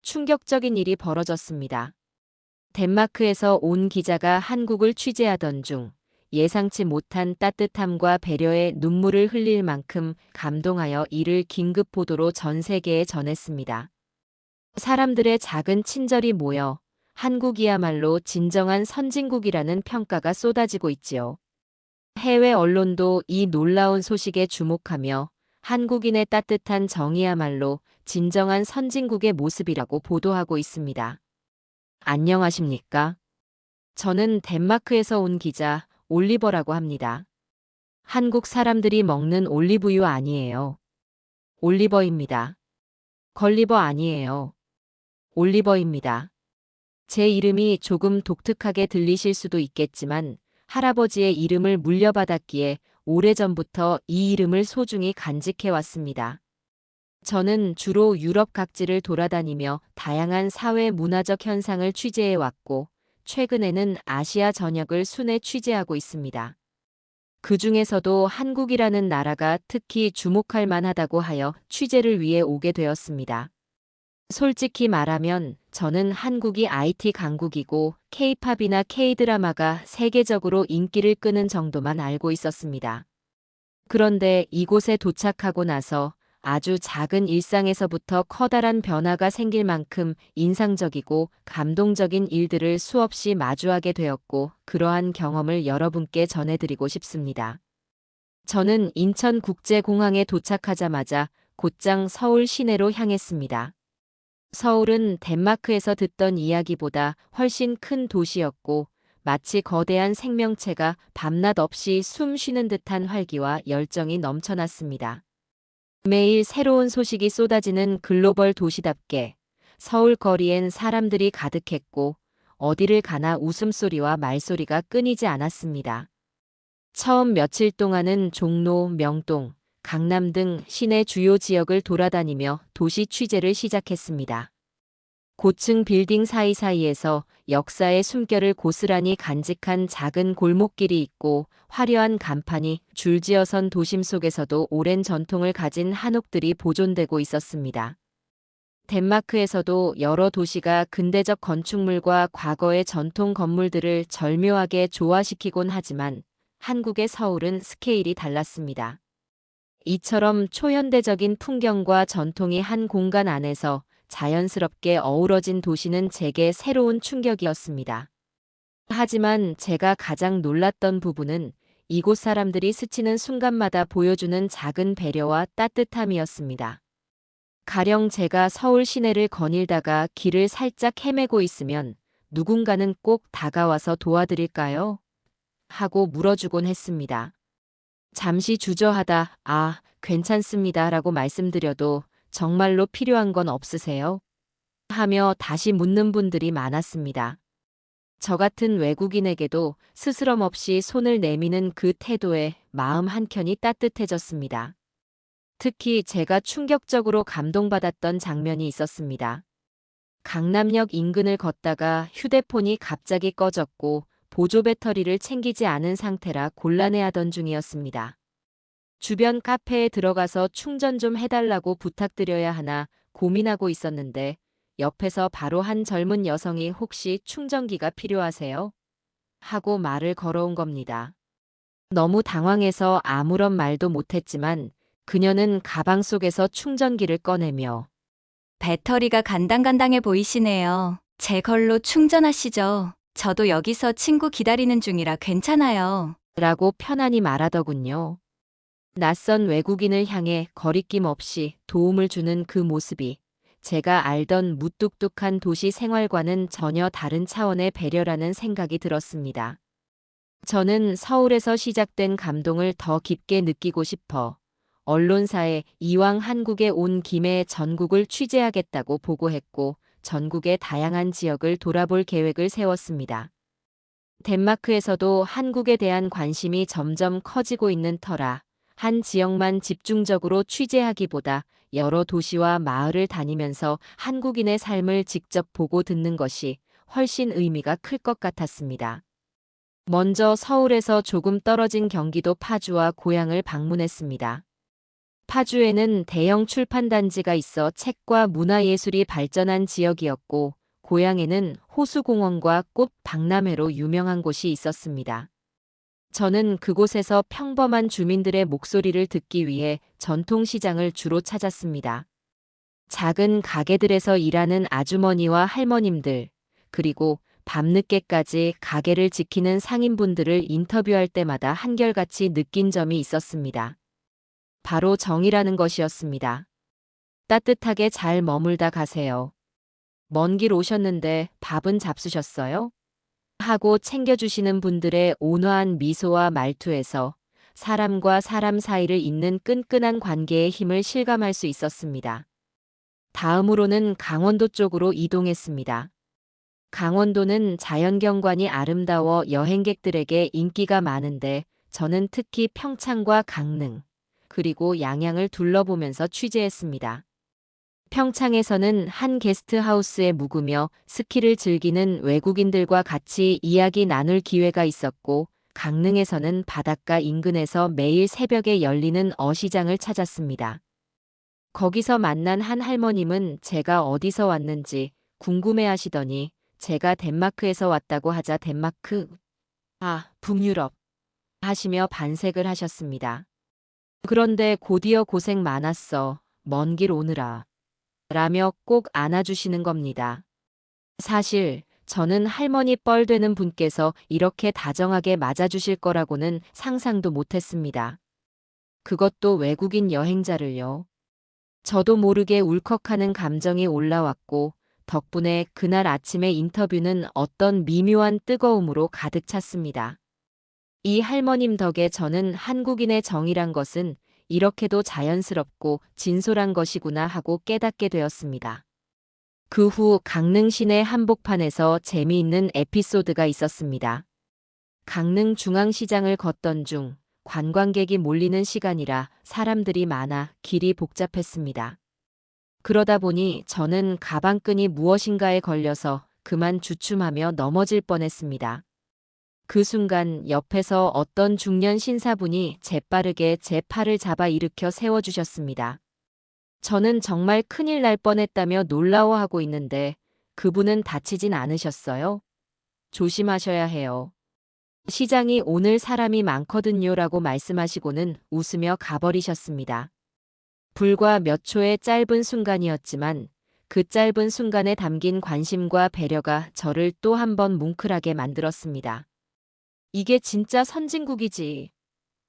충격적인 일이 벌어졌습니다. 덴마크에서 온 기자가 한국을 취재하던 중 예상치 못한 따뜻함과 배려에 눈물을 흘릴 만큼 감동하여 이를 긴급 보도로 전 세계에 전했습니다. 사람들의 작은 친절이 모여 한국이야말로 진정한 선진국이라는 평가가 쏟아지고 있지요. 해외 언론도 이 놀라운 소식에 주목하며 한국인의 따뜻한 정이야말로 진정한 선진국의 모습이라고 보도하고 있습니다. 안녕하십니까? 저는 덴마크에서 온 기자 올리버라고 합니다. 한국 사람들이 먹는 올리브유 아니에요. 올리버입니다. 걸리버 아니에요. 올리버입니다. 제 이름이 조금 독특하게 들리실 수도 있겠지만 할아버지의 이름을 물려받았기에 오래전부터 이 이름을 소중히 간직해 왔습니다. 저는 주로 유럽 각지를 돌아다니며 다양한 사회 문화적 현상을 취재해 왔고, 최근에는 아시아 전역을 순회 취재하고 있습니다. 그 중에서도 한국이라는 나라가 특히 주목할 만하다고 하여 취재를 위해 오게 되었습니다. 솔직히 말하면 저는 한국이 IT 강국이고 K-팝이나 K-드라마가 세계적으로 인기를 끄는 정도만 알고 있었습니다. 그런데 이곳에 도착하고 나서 아주 작은 일상에서부터 커다란 변화가 생길 만큼 인상적이고 감동적인 일들을 수없이 마주하게 되었고, 그러한 경험을 여러분께 전해드리고 싶습니다. 저는 인천국제공항에 도착하자마자 곧장 서울 시내로 향했습니다. 서울은 덴마크에서 듣던 이야기보다 훨씬 큰 도시였고, 마치 거대한 생명체가 밤낮 없이 숨 쉬는 듯한 활기와 열정이 넘쳐났습니다. 매일 새로운 소식이 쏟아지는 글로벌 도시답게 서울 거리엔 사람들이 가득했고, 어디를 가나 웃음소리와 말소리가 끊이지 않았습니다. 처음 며칠 동안은 종로, 명동, 강남 등 시내 주요 지역을 돌아다니며 도시 취재를 시작했습니다. 고층 빌딩 사이사이에서 역사의 숨결을 고스란히 간직한 작은 골목길이 있고, 화려한 간판이 줄지어선 도심 속에서도 오랜 전통을 가진 한옥들이 보존되고 있었습니다. 덴마크에서도 여러 도시가 근대적 건축물과 과거의 전통 건물들을 절묘하게 조화시키곤 하지만 한국의 서울은 스케일이 달랐습니다. 이처럼 초현대적인 풍경과 전통이 한 공간 안에서 자연스럽게 어우러진 도시는 제게 새로운 충격이었습니다. 하지만 제가 가장 놀랐던 부분은 이곳 사람들이 스치는 순간마다 보여주는 작은 배려와 따뜻함이었습니다. 가령 제가 서울 시내를 거닐다가 길을 살짝 헤매고 있으면 누군가는 꼭 다가와서 도와드릴까요? 하고 물어주곤 했습니다. 잠시 주저하다 괜찮습니다 라고 말씀드려도 정말로 필요한 건 없으세요? 하며 다시 묻는 분들이 많았습니다. 저 같은 외국인에게도 스스럼 없이 손을 내미는 그 태도에 마음 한켠이 따뜻해졌습니다. 특히 제가 충격적으로 감동받았던 장면이 있었습니다. 강남역 인근을 걷다가 휴대폰이 갑자기 꺼졌고 보조 배터리를 챙기지 않은 상태라 곤란해하던 중이었습니다. 주변 카페에 들어가서 충전 좀 해달라고 부탁드려야 하나 고민하고 있었는데, 옆에서 바로 한 젊은 여성이 혹시 충전기가 필요하세요? 하고 말을 걸어온 겁니다. 너무 당황해서 아무런 말도 못했지만 그녀는 가방 속에서 충전기를 꺼내며 배터리가 간당간당해 보이시네요. 제 걸로 충전하시죠. 저도 여기서 친구 기다리는 중이라 괜찮아요. 라고 편안히 말하더군요. 낯선 외국인을 향해 거리낌 없이 도움을 주는 그 모습이 제가 알던 무뚝뚝한 도시 생활과는 전혀 다른 차원의 배려라는 생각이 들었습니다. 저는 서울에서 시작된 감동을 더 깊게 느끼고 싶어 언론사에 이왕 한국에 온 김에 전국을 취재하겠다고 보고했고, 전국의 다양한 지역을 돌아볼 계획을 세웠습니다. 덴마크에서도 한국에 대한 관심이 점점 커지고 있는 터라 한 지역만 집중적으로 취재하기보다 여러 도시와 마을을 다니면서 한국인의 삶을 직접 보고 듣는 것이 훨씬 의미가 클 것 같았습니다. 먼저 서울에서 조금 떨어진 경기도 파주와 고향을 방문했습니다. 파주에는 대형 출판단지가 있어 책과 문화예술이 발전한 지역이었고, 고향에는 호수공원과 꽃 박람회로 유명한 곳이 있었습니다. 저는 그곳에서 평범한 주민들의 목소리를 듣기 위해 전통시장을 주로 찾았습니다. 작은 가게들에서 일하는 아주머니와 할머님들, 그리고 밤늦게까지 가게를 지키는 상인분들을 인터뷰할 때마다 한결같이 느낀 점이 있었습니다. 바로 정이라는 것이었습니다. 따뜻하게 잘 머물다 가세요. 먼 길 오셨는데 밥은 잡수셨어요? 하고 챙겨주시는 분들의 온화한 미소와 말투에서 사람과 사람 사이를 잇는 끈끈한 관계의 힘을 실감할 수 있었습니다. 다음으로는 강원도 쪽으로 이동했습니다. 강원도는 자연경관이 아름다워 여행객들에게 인기가 많은데 저는 특히 평창과 강릉, 그리고 양양을 둘러보면서 취재했습니다. 평창에서는 한 게스트하우스에 묵으며 스키를 즐기는 외국인들과 같이 이야기 나눌 기회가 있었고, 강릉에서는 바닷가 인근에서 매일 새벽에 열리는 어시장을 찾았습니다. 거기서 만난 한 할머님은 제가 어디서 왔는지 궁금해 하시더니 제가 덴마크에서 왔다고 하자 덴마크? 북유럽. 하시며 반색을 하셨습니다. 그런데 곧이어 고생 많았어. 먼 길 오느라. 라며 꼭 안아주시는 겁니다. 사실 저는 할머니 뻘 되는 분께서 이렇게 다정하게 맞아주실 거라고는 상상도 못했습니다. 그것도 외국인 여행자를요. 저도 모르게 울컥하는 감정이 올라왔고, 덕분에 그날 아침의 인터뷰는 어떤 미묘한 뜨거움으로 가득 찼습니다. 이 할머님 덕에 저는 한국인의 정이란 것은 이렇게도 자연스럽고 진솔한 것이구나 하고 깨닫게 되었습니다. 그 후 강릉 시내 한복판에서 재미있는 에피소드가 있었습니다. 강릉 중앙시장을 걷던 중 관광객이 몰리는 시간이라 사람들이 많아 길이 복잡했습니다. 그러다 보니 저는 가방끈이 무엇인가에 걸려서 그만 주춤하며 넘어질 뻔했습니다. 그 순간 옆에서 어떤 중년 신사분이 재빠르게 제 팔을 잡아 일으켜 세워주셨습니다. 저는 정말 큰일 날 뻔했다며 놀라워하고 있는데 그분은 다치진 않으셨어요? 조심하셔야 해요. 시장이 오늘 사람이 많거든요라고 말씀하시고는 웃으며 가버리셨습니다. 불과 몇 초의 짧은 순간이었지만 그 짧은 순간에 담긴 관심과 배려가 저를 또 한 번 뭉클하게 만들었습니다. 이게 진짜 선진국이지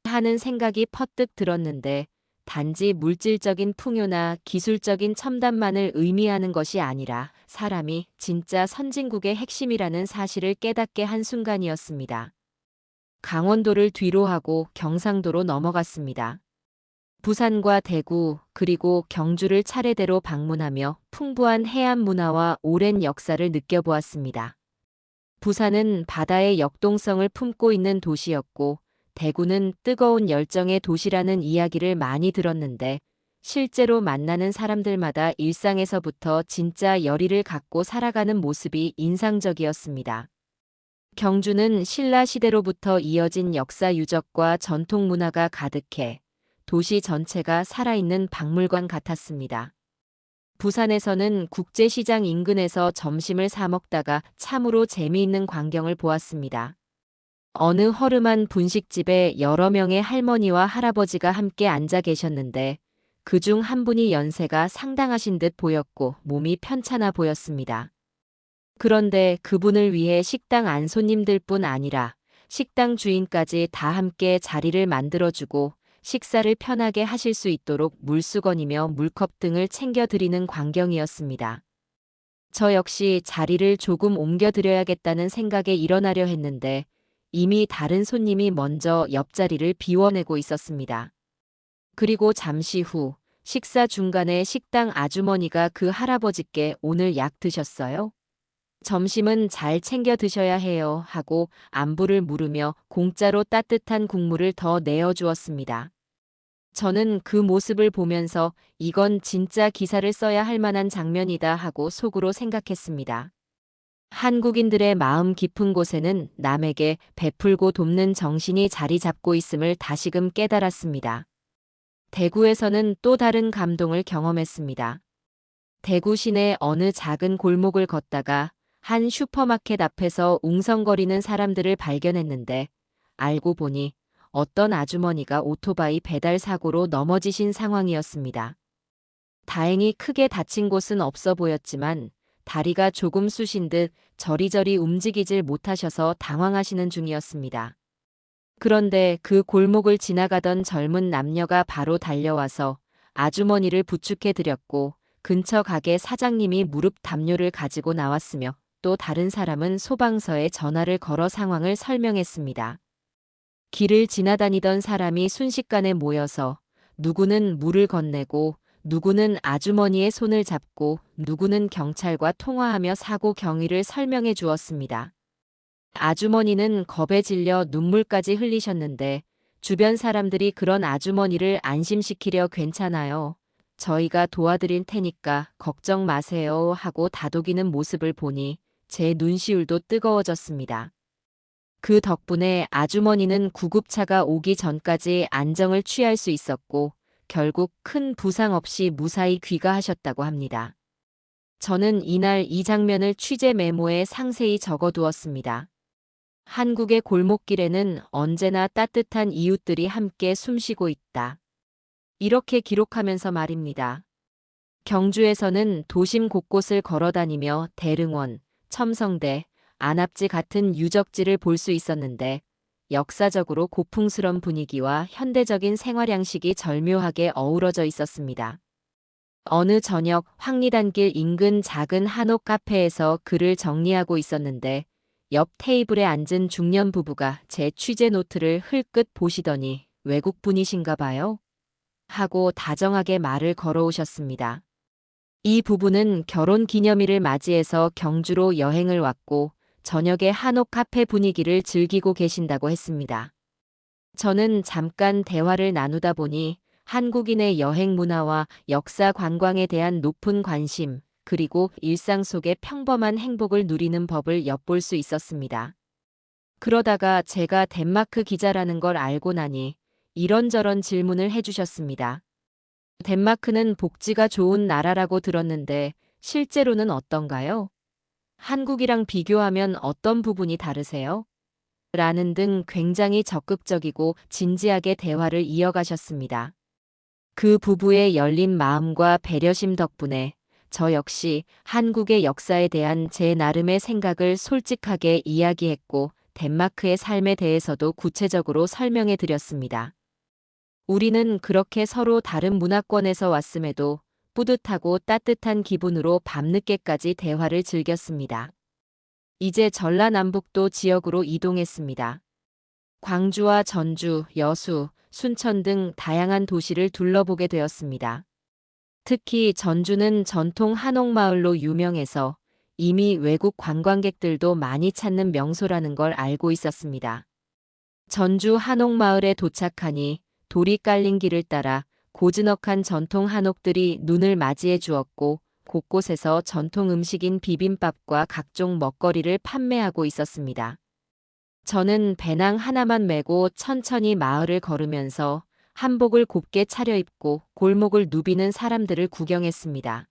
하는 생각이 퍼뜩 들었는데 단지 물질적인 풍요나 기술적인 첨단만을 의미하는 것이 아니라 사람이 진짜 선진국의 핵심이라는 사실을 깨닫게 한 순간이었습니다. 강원도를 뒤로 하고 경상도로 넘어갔습니다. 부산과 대구 그리고 경주를 차례대로 방문하며 풍부한 해안 문화와 오랜 역사를 느껴보았습니다. 부산은 바다의 역동성을 품고 있는 도시였고 대구는 뜨거운 열정의 도시라는 이야기를 많이 들었는데 실제로 만나는 사람들마다 일상에서부터 진짜 열의를 갖고 살아가는 모습이 인상적이었습니다. 경주는 신라 시대로부터 이어진 역사 유적과 전통 문화가 가득해 도시 전체가 살아있는 박물관 같았습니다. 부산에서는 국제시장 인근에서 점심을 사 먹다가 참으로 재미있는 광경을 보았습니다. 어느 허름한 분식집에 여러 명의 할머니와 할아버지가 함께 앉아 계셨는데 그중 한 분이 연세가 상당하신 듯 보였고 몸이 편찮아 보였습니다. 그런데 그분을 위해 식당 안 손님들뿐 아니라 식당 주인까지 다 함께 자리를 만들어주고 식사를 편하게 하실 수 있도록 물수건이며 물컵 등을 챙겨드리는 광경이었습니다. 저 역시 자리를 조금 옮겨드려야겠다는 생각에 일어나려 했는데 이미 다른 손님이 먼저 옆자리를 비워내고 있었습니다. 그리고 잠시 후 식사 중간에 식당 아주머니가 그 할아버지께 오늘 약 드셨어요? 점심은 잘 챙겨 드셔야 해요 하고 안부를 물으며 공짜로 따뜻한 국물을 더 내어주었습니다. 저는 그 모습을 보면서 이건 진짜 기사를 써야 할 만한 장면이다 하고 속으로 생각했습니다. 한국인들의 마음 깊은 곳에는 남에게 베풀고 돕는 정신이 자리 잡고 있음을 다시금 깨달았습니다. 대구에서는 또 다른 감동을 경험했습니다. 대구 시내 어느 작은 골목을 걷다가 한 슈퍼마켓 앞에서 웅성거리는 사람들을 발견했는데 알고 보니 어떤 아주머니가 오토바이 배달 사고로 넘어지신 상황이었습니다. 다행히 크게 다친 곳은 없어 보였지만 다리가 조금 쑤신 듯 저리저리 움직이질 못하셔서 당황하시는 중이었습니다. 그런데 그 골목을 지나가던 젊은 남녀가 바로 달려와서 아주머니를 부축해 드렸고 근처 가게 사장님이 무릎 담요를 가지고 나왔으며 또 다른 사람은 소방서에 전화를 걸어 상황을 설명했습니다. 길을 지나다니던 사람이 순식간에 모여서 누구는 물을 건네고 누구는 아주머니의 손을 잡고 누구는 경찰과 통화하며 사고 경위를 설명해 주었습니다. 아주머니는 겁에 질려 눈물까지 흘리셨는데 주변 사람들이 그런 아주머니를 안심시키려 괜찮아요. 저희가 도와드릴 테니까 걱정 마세요 하고 다독이는 모습을 보니 제 눈시울도 뜨거워졌습니다. 그 덕분에 아주머니는 구급차가 오기 전까지 안정을 취할 수 있었고 결국 큰 부상 없이 무사히 귀가하셨다고 합니다. 저는 이날 이 장면을 취재 메모에 상세히 적어두었습니다. 한국의 골목길에는 언제나 따뜻한 이웃들이 함께 숨쉬고 있다. 이렇게 기록하면서 말입니다. 경주에서는 도심 곳곳을 걸어다니며 대릉원, 첨성대, 안압지 같은 유적지를 볼 수 있었는데 역사적으로 고풍스런 분위기와 현대적인 생활 양식이 절묘하게 어우러져 있었습니다. 어느 저녁 황리단길 인근 작은 한옥 카페에서 글을 정리하고 있었는데 옆 테이블에 앉은 중년 부부가 제 취재 노트를 흘끗 보시더니 외국분이신가 봐요? 하고 다정하게 말을 걸어오셨습니다. 이 부부는 결혼 기념일을 맞이해서 경주로 여행을 왔고 저녁에 한옥 카페 분위기를 즐기고 계신다고 했습니다. 저는 잠깐 대화를 나누다 보니 한국인의 여행 문화와 역사 관광에 대한 높은 관심, 그리고 일상 속의 평범한 행복을 누리는 법을 엿볼 수 있었습니다. 그러다가 제가 덴마크 기자라는 걸 알고 나니 이런저런 질문을 해주셨습니다. 덴마크는 복지가 좋은 나라라고 들었는데 실제로는 어떤가요? 한국이랑 비교하면 어떤 부분이 다르세요? 라는 등 굉장히 적극적이고 진지하게 대화를 이어가셨습니다. 그 부부의 열린 마음과 배려심 덕분에 저 역시 한국의 역사에 대한 제 나름의 생각을 솔직하게 이야기했고 덴마크의 삶에 대해서도 구체적으로 설명해 드렸습니다. 우리는 그렇게 서로 다른 문화권에서 왔음에도 뿌듯하고 따뜻한 기분으로 밤늦게까지 대화를 즐겼습니다. 이제 전라남북도 지역으로 이동했습니다. 광주와 전주, 여수, 순천 등 다양한 도시를 둘러보게 되었습니다. 특히 전주는 전통 한옥마을로 유명해서 이미 외국 관광객들도 많이 찾는 명소라는 걸 알고 있었습니다. 전주 한옥마을에 도착하니 돌이 깔린 길을 따라 고즈넉한 전통 한옥들이 눈을 맞이해 주었고 곳곳에서 전통 음식인 비빔밥과 각종 먹거리를 판매하고 있었습니다. 저는 배낭 하나만 메고 천천히 마을을 걸으면서 한복을 곱게 차려입고 골목을 누비는 사람들을 구경했습니다.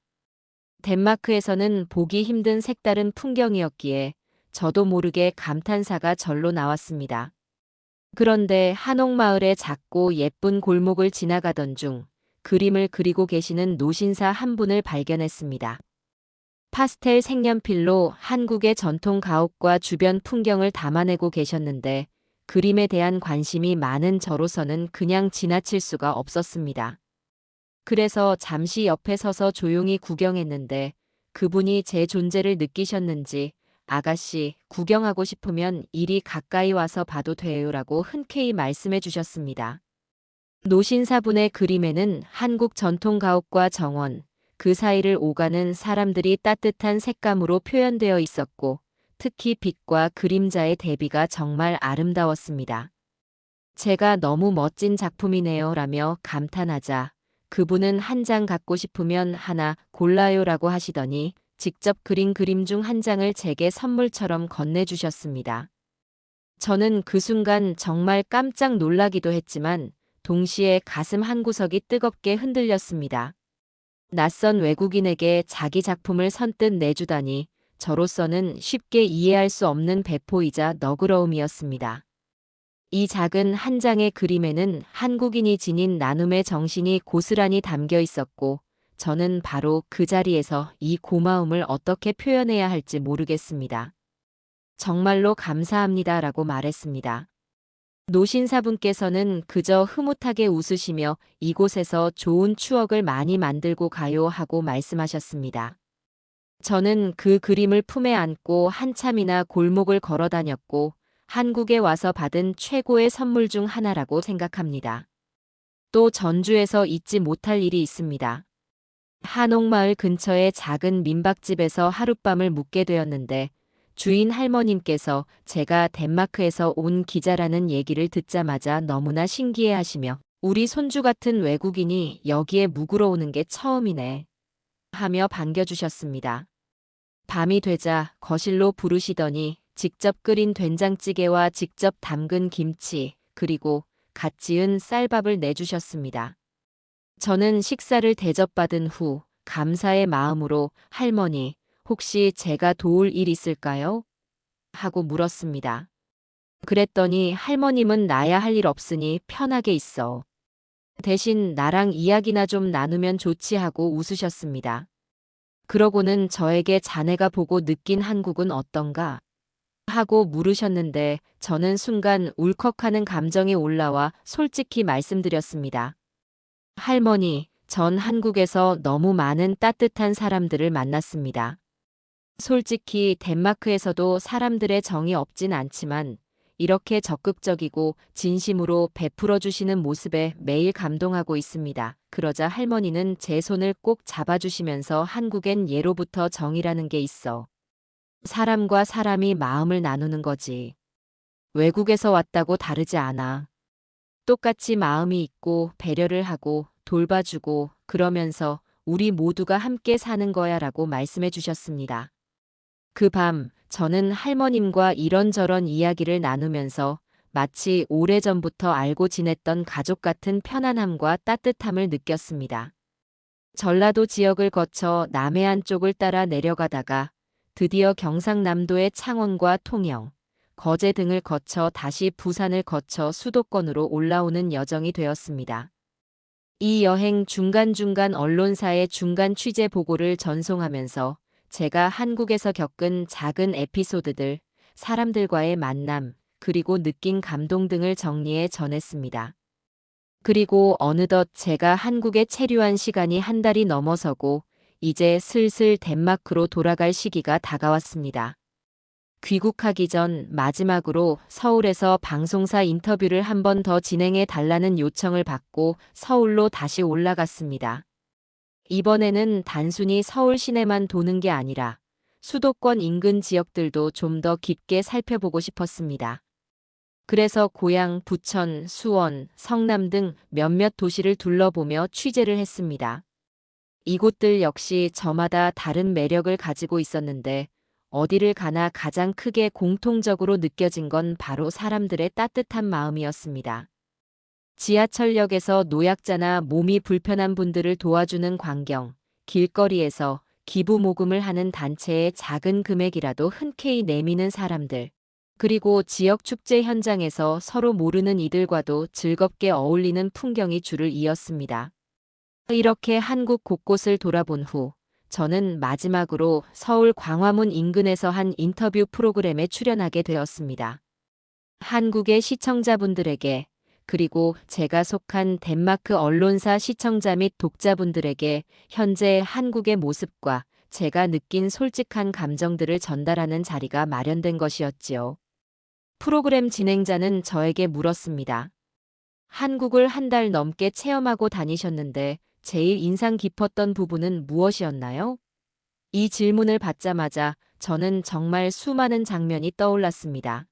덴마크에서는 보기 힘든 색다른 풍경이었기에 저도 모르게 감탄사가 절로 나왔습니다. 그런데 한옥마을의 작고 예쁜 골목을 지나가던 중 그림을 그리고 계시는 노신사 한 분을 발견했습니다. 파스텔 색연필로 한국의 전통 가옥과 주변 풍경을 담아내고 계셨는데 그림에 대한 관심이 많은 저로서는 그냥 지나칠 수가 없었습니다. 그래서 잠시 옆에 서서 조용히 구경했는데 그분이 제 존재를 느끼셨는지 아가씨, 구경하고 싶으면 이리 가까이 와서 봐도 돼요라고 흔쾌히 말씀해 주셨습니다. 노신사분의 그림에는 한국 전통 가옥과 정원, 그 사이를 오가는 사람들이 따뜻한 색감으로 표현되어 있었고 특히 빛과 그림자의 대비가 정말 아름다웠습니다. 제가 너무 멋진 작품이네요 라며 감탄하자 그분은 한 장 갖고 싶으면 하나 골라요라고 하시더니 직접 그린 그림 중 한 장을 제게 선물처럼 건네주셨습니다. 저는 그 순간 정말 깜짝 놀라기도 했지만 동시에 가슴 한구석이 뜨겁게 흔들렸습니다. 낯선 외국인에게 자기 작품을 선뜻 내주다니 저로서는 쉽게 이해할 수 없는 배포이자 너그러움이었습니다. 이 작은 한 장의 그림에는 한국인이 지닌 나눔의 정신이 고스란히 담겨 있었고, 저는 바로 그 자리에서 이 고마움을 어떻게 표현해야 할지 모르겠습니다. 정말로 감사합니다라고 말했습니다. 노신사분께서는 그저 흐뭇하게 웃으시며 이곳에서 좋은 추억을 많이 만들고 가요 하고 말씀하셨습니다. 저는 그 그림을 품에 안고 한참이나 골목을 걸어 다녔고, 한국에 와서 받은 최고의 선물 중 하나라고 생각합니다. 또 전주에서 잊지 못할 일이 있습니다. 한옥마을 근처의 작은 민박집에서 하룻밤을 묵게 되었는데, 주인 할머님께서 제가 덴마크에서 온 기자라는 얘기를 듣자마자 너무나 신기해하시며 우리 손주 같은 외국인이 여기에 묵으러 오는 게 처음이네 하며 반겨주셨습니다. 밤이 되자 거실로 부르시더니 직접 끓인 된장찌개와 직접 담근 김치, 그리고 갓 지은 쌀밥을 내주셨습니다. 저는 식사를 대접받은 후 감사의 마음으로 할머니, 혹시 제가 도울 일 있을까요? 하고 물었습니다. 그랬더니 할머님은 나야 할 일 없으니 편하게 있어. 대신 나랑 이야기나 좀 나누면 좋지 하고 웃으셨습니다. 그러고는 저에게 자네가 보고 느낀 한국은 어떤가? 하고 물으셨는데 저는 순간 울컥하는 감정이 올라와 솔직히 말씀드렸습니다. 할머니, 전 한국에서 너무 많은 따뜻한 사람들을 만났습니다. 솔직히 덴마크에서도 사람들의 정이 없진 않지만 이렇게 적극적이고 진심으로 베풀어 주시는 모습에 매일 감동하고 있습니다. 그러자 할머니는 제 손을 꼭 잡아주시면서 한국엔 예로부터 정이라는 게 있어. 사람과 사람이 마음을 나누는 거지. 외국에서 왔다고 다르지 않아. 똑같이 마음이 있고 배려를 하고 돌봐주고 그러면서 우리 모두가 함께 사는 거야 라고 말씀해 주셨습니다. 그 밤 저는 할머님과 이런저런 이야기를 나누면서 마치 오래전부터 알고 지냈던 가족 같은 편안함과 따뜻함을 느꼈습니다. 전라도 지역을 거쳐 남해안 쪽을 따라 내려가다가 드디어 경상남도의 창원과 통영, 거제 등을 거쳐 다시 부산을 거쳐 수도권으로 올라오는 여정이 되었습니다. 이 여행 중간중간 언론사의 중간 취재 보고를 전송하면서 제가 한국에서 겪은 작은 에피소드들, 사람들과의 만남, 그리고 느낀 감동 등을 정리해 전했습니다. 그리고 어느덧 제가 한국에 체류한 시간이 한 달이 넘어서고 이제 슬슬 덴마크로 돌아갈 시기가 다가왔습니다. 귀국하기 전 마지막으로 서울에서 방송사 인터뷰를 한 번 더 진행해 달라는 요청을 받고 서울로 다시 올라갔습니다. 이번에는 단순히 서울 시내만 도는 게 아니라 수도권 인근 지역들도 좀 더 깊게 살펴보고 싶었습니다. 그래서 고향 부천, 수원, 성남 등 몇몇 도시를 둘러보며 취재를 했습니다. 이곳들 역시 저마다 다른 매력을 가지고 있었는데 어디를 가나 가장 크게 공통적으로 느껴진 건 바로 사람들의 따뜻한 마음이었습니다. 지하철역에서 노약자나 몸이 불편한 분들을 도와주는 광경, 길거리에서 기부 모금을 하는 단체의 작은 금액이라도 흔쾌히 내미는 사람들, 그리고 지역 축제 현장에서 서로 모르는 이들과도 즐겁게 어울리는 풍경이 줄을 이었습니다. 이렇게 한국 곳곳을 돌아본 후 저는 마지막으로 서울 광화문 인근에서 한 인터뷰 프로그램에 출연하게 되었습니다. 한국의 시청자분들에게, 그리고 제가 속한 덴마크 언론사 시청자 및 독자분들에게 현재 한국의 모습과 제가 느낀 솔직한 감정들을 전달하는 자리가 마련된 것이었지요. 프로그램 진행자는 저에게 물었습니다. 한국을 한 달 넘게 체험하고 다니셨는데 제일 인상 깊었던 부분은 무엇이었나요? 이 질문을 받자마자 저는 정말 수많은 장면이 떠올랐습니다.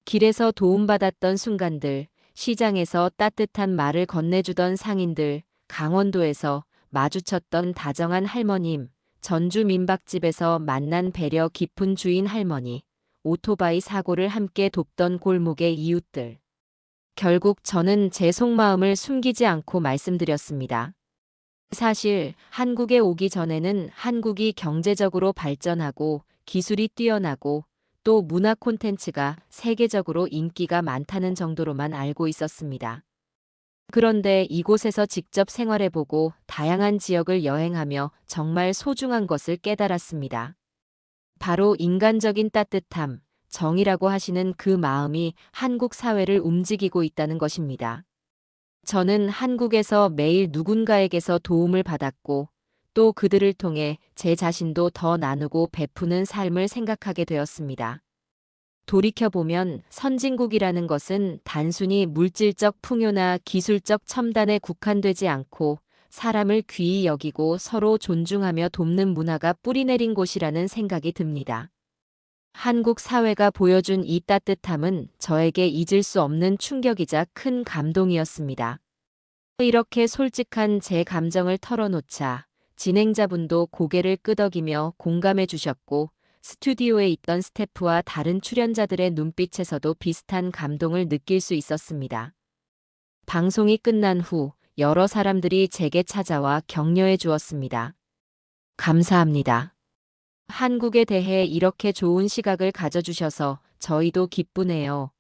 길에서 도움받았던 순간들, 시장에서 따뜻한 말을 건네주던 상인들, 강원도에서 마주쳤던 다정한 할머님, 전주 민박집에서 만난 배려 깊은 주인 할머니, 오토바이 사고를 함께 돕던 골목의 이웃들. 결국 저는 제 속마음을 숨기지 않고 말씀드렸습니다. 사실 한국에 오기 전에는 한국이 경제적으로 발전하고 기술이 뛰어나고 또 문화 콘텐츠가 세계적으로 인기가 많다는 정도로만 알고 있었습니다. 그런데 이곳에서 직접 생활해보고 다양한 지역을 여행하며 정말 소중한 것을 깨달았습니다. 바로 인간적인 따뜻함, 정이라고 하시는 그 마음이 한국 사회를 움직이고 있다는 것입니다. 저는 한국에서 매일 누군가에게서 도움을 받았고 또 그들을 통해 제 자신도 더 나누고 베푸는 삶을 생각하게 되었습니다. 돌이켜보면 선진국이라는 것은 단순히 물질적 풍요나 기술적 첨단에 국한되지 않고 사람을 귀히 여기고 서로 존중하며 돕는 문화가 뿌리내린 곳이라는 생각이 듭니다. 한국 사회가 보여준 이 따뜻함은 저에게 잊을 수 없는 충격이자 큰 감동이었습니다. 이렇게 솔직한 제 감정을 털어놓자 진행자분도 고개를 끄덕이며 공감해 주셨고 스튜디오에 있던 스태프와 다른 출연자들의 눈빛에서도 비슷한 감동을 느낄 수 있었습니다. 방송이 끝난 후 여러 사람들이 제게 찾아와 격려해 주었습니다. 감사합니다. 한국에 대해 이렇게 좋은 시각을 가져주셔서 저희도 기쁘네요.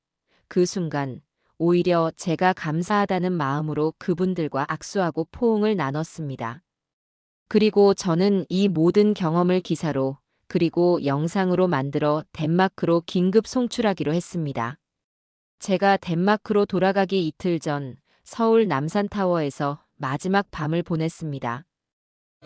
그 순간 오히려 제가 감사하다는 마음으로 그분들과 악수하고 포옹을 나눴습니다. 그리고 저는 이 모든 경험을 기사로 그리고 영상으로 만들어 덴마크로 긴급 송출하기로 했습니다. 제가 덴마크로 돌아가기 이틀 전 서울 남산타워에서 마지막 밤을 보냈습니다.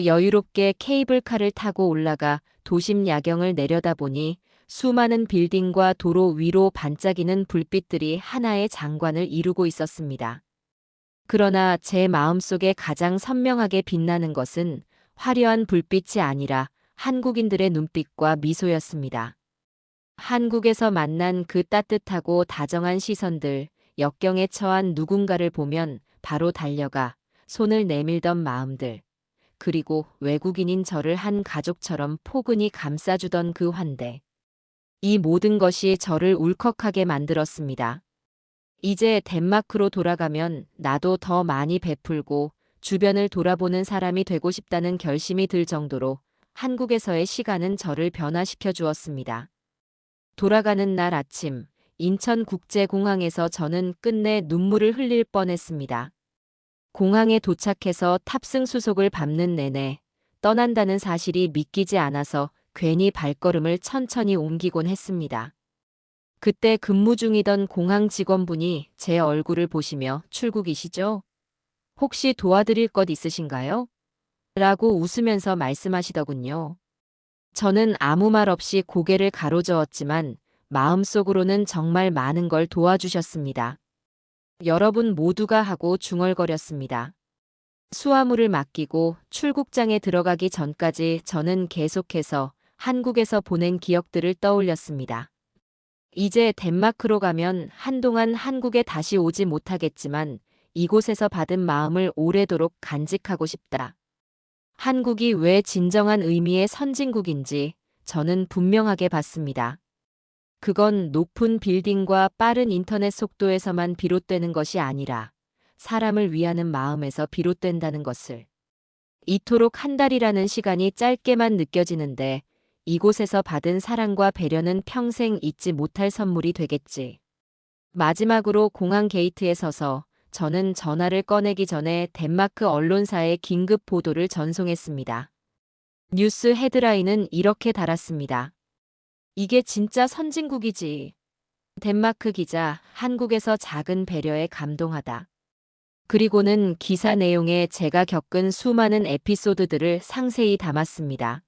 여유롭게 케이블카를 타고 올라가 도심 야경을 내려다보니 수많은 빌딩과 도로 위로 반짝이는 불빛들이 하나의 장관을 이루고 있었습니다. 그러나 제 마음속에 가장 선명하게 빛나는 것은 화려한 불빛이 아니라 한국인들의 눈빛과 미소였습니다. 한국에서 만난 그 따뜻하고 다정한 시선들, 역경에 처한 누군가를 보면 바로 달려가 손을 내밀던 마음들, 그리고 외국인인 저를 한 가족처럼 포근히 감싸주던 그 환대. 이 모든 것이 저를 울컥하게 만들었습니다. 이제 덴마크로 돌아가면 나도 더 많이 베풀고 주변을 돌아보는 사람이 되고 싶다는 결심이 들 정도로 한국에서의 시간은 저를 변화시켜 주었습니다. 돌아가는 날 아침, 인천국제공항에서 저는 끝내 눈물을 흘릴 뻔했습니다. 공항에 도착해서 탑승 수속을 밟는 내내 떠난다는 사실이 믿기지 않아서 괜히 발걸음을 천천히 옮기곤 했습니다. 그때 근무 중이던 공항 직원분이 제 얼굴을 보시며 출국이시죠? 혹시 도와드릴 것 있으신가요? 라고 웃으면서 말씀하시더군요. 저는 아무 말 없이 고개를 가로저었지만 마음속으로는 정말 많은 걸 도와주셨습니다. 여러분 모두가 하고 중얼거렸습니다. 수화물을 맡기고 출국장에 들어가기 전까지 저는 계속해서 한국에서 보낸 기억들을 떠올렸습니다. 이제 덴마크로 가면 한동안 한국에 다시 오지 못하겠지만 이곳에서 받은 마음을 오래도록 간직하고 싶다. 한국이 왜 진정한 의미의 선진국인지 저는 분명하게 봤습니다. 그건 높은 빌딩과 빠른 인터넷 속도에서만 비롯되는 것이 아니라 사람을 위하는 마음에서 비롯된다는 것을. 이토록 한 달이라는 시간이 짧게만 느껴지는데 이곳에서 받은 사랑과 배려는 평생 잊지 못할 선물이 되겠지. 마지막으로 공항 게이트에 서서 저는 전화를 꺼내기 전에 덴마크 언론사에 긴급 보도를 전송했습니다. 뉴스 헤드라인은 이렇게 달았습니다. 이게 진짜 선진국이지. 덴마크 기자, 한국에서 작은 배려에 감동하다. 그리고는 기사 내용에 제가 겪은 수많은 에피소드들을 상세히 담았습니다.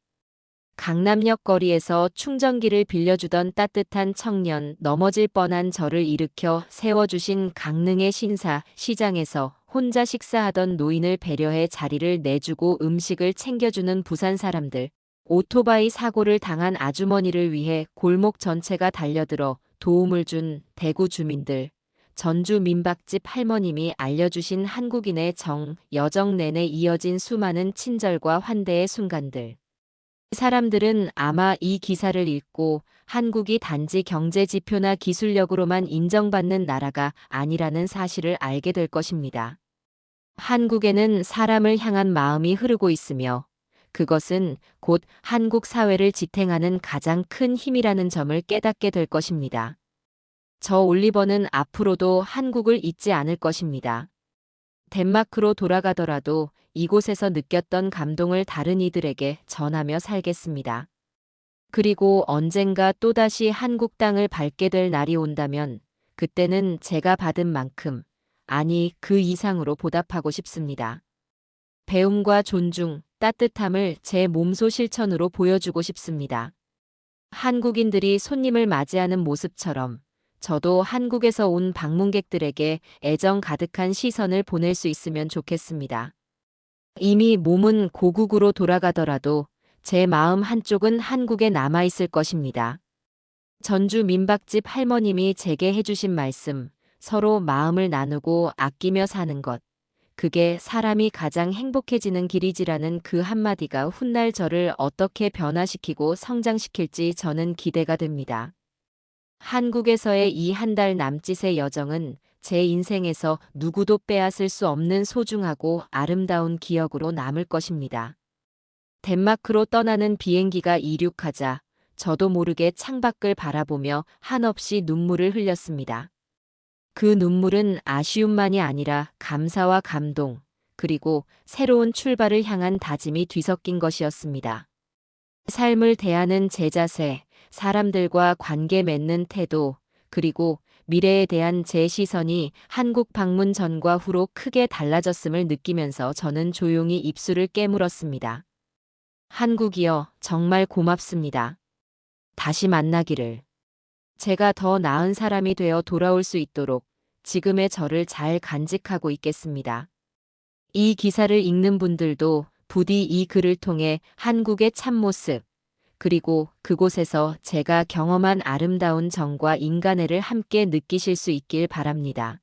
강남역 거리에서 충전기를 빌려주던 따뜻한 청년, 넘어질 뻔한 저를 일으켜 세워주신 강릉의 신사, 시장에서 혼자 식사하던 노인을 배려해 자리를 내주고 음식을 챙겨주는 부산 사람들, 오토바이 사고를 당한 아주머니를 위해 골목 전체가 달려들어 도움을 준 대구 주민들, 전주 민박집 할머님이 알려주신 한국인의 정, 여정 내내 이어진 수많은 친절과 환대의 순간들. 사람들은 아마 이 기사를 읽고 한국이 단지 경제 지표나 기술력으로만 인정받는 나라가 아니라는 사실을 알게 될 것입니다. 한국에는 사람을 향한 마음이 흐르고 있으며 그것은 곧 한국 사회를 지탱하는 가장 큰 힘이라는 점을 깨닫게 될 것입니다. 저 올리버는 앞으로도 한국을 잊지 않을 것입니다. 덴마크로 돌아가더라도 이곳에서 느꼈던 감동을 다른 이들에게 전하며 살겠습니다. 그리고 언젠가 또다시 한국 땅을 밟게 될 날이 온다면 그때는 제가 받은 만큼, 아니 그 이상으로 보답하고 싶습니다. 배움과 존중, 따뜻함을 제 몸소 실천으로 보여주고 싶습니다. 한국인들이 손님을 맞이하는 모습처럼 저도 한국에서 온 방문객들에게 애정 가득한 시선을 보낼 수 있으면 좋겠습니다. 이미 몸은 고국으로 돌아가더라도 제 마음 한쪽은 한국에 남아있을 것입니다. 전주 민박집 할머님이 제게 해주신 말씀, 서로 마음을 나누고 아끼며 사는 것, 그게 사람이 가장 행복해지는 길이지라는 그 한마디가 훗날 저를 어떻게 변화시키고 성장시킬지 저는 기대가 됩니다. 한국에서의 이 한 달 남짓의 여정은 제 인생에서 누구도 빼앗을 수 없는 소중하고 아름다운 기억으로 남을 것입니다. 덴마크로 떠나는 비행기가 이륙하자 저도 모르게 창밖을 바라보며 한없이 눈물을 흘렸습니다. 그 눈물은 아쉬움만이 아니라 감사와 감동, 그리고 새로운 출발을 향한 다짐이 뒤섞인 것이었습니다. 삶을 대하는 제 자세, 사람들과 관계 맺는 태도, 그리고 미래에 대한 제 시선이 한국 방문 전과 후로 크게 달라졌음을 느끼면서 저는 조용히 입술을 깨물었습니다. 한국이여, 정말 고맙습니다. 다시 만나기를. 제가 더 나은 사람이 되어 돌아올 수 있도록 지금의 저를 잘 간직하고 있겠습니다. 이 기사를 읽는 분들도 부디 이 글을 통해 한국의 참모습, 그리고 그곳에서 제가 경험한 아름다운 정과 인간애를 함께 느끼실 수 있길 바랍니다.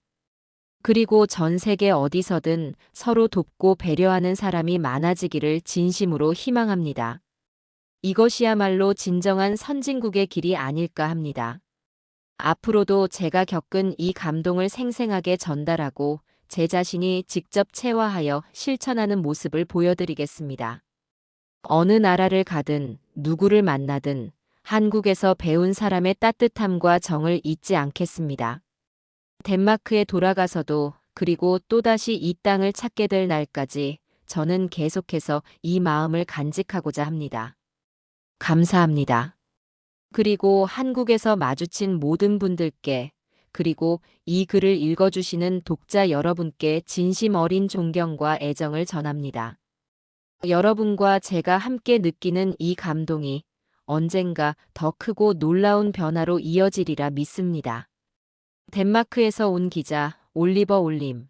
그리고 전 세계 어디서든 서로 돕고 배려하는 사람이 많아지기를 진심으로 희망합니다. 이것이야말로 진정한 선진국의 길이 아닐까 합니다. 앞으로도 제가 겪은 이 감동을 생생하게 전달하고 제 자신이 직접 체화하여 실천하는 모습을 보여드리겠습니다. 어느 나라를 가든 누구를 만나든 한국에서 배운 사람의 따뜻함과 정을 잊지 않겠습니다. 덴마크에 돌아가서도 그리고 또다시 이 땅을 찾게 될 날까지 저는 계속해서 이 마음을 간직하고자 합니다. 감사합니다. 그리고 한국에서 마주친 모든 분들께, 그리고 이 글을 읽어주시는 독자 여러분께 진심 어린 존경과 애정을 전합니다. 여러분과 제가 함께 느끼는 이 감동이 언젠가 더 크고 놀라운 변화로 이어지리라 믿습니다. 덴마크에서 온 기자 올리버 올림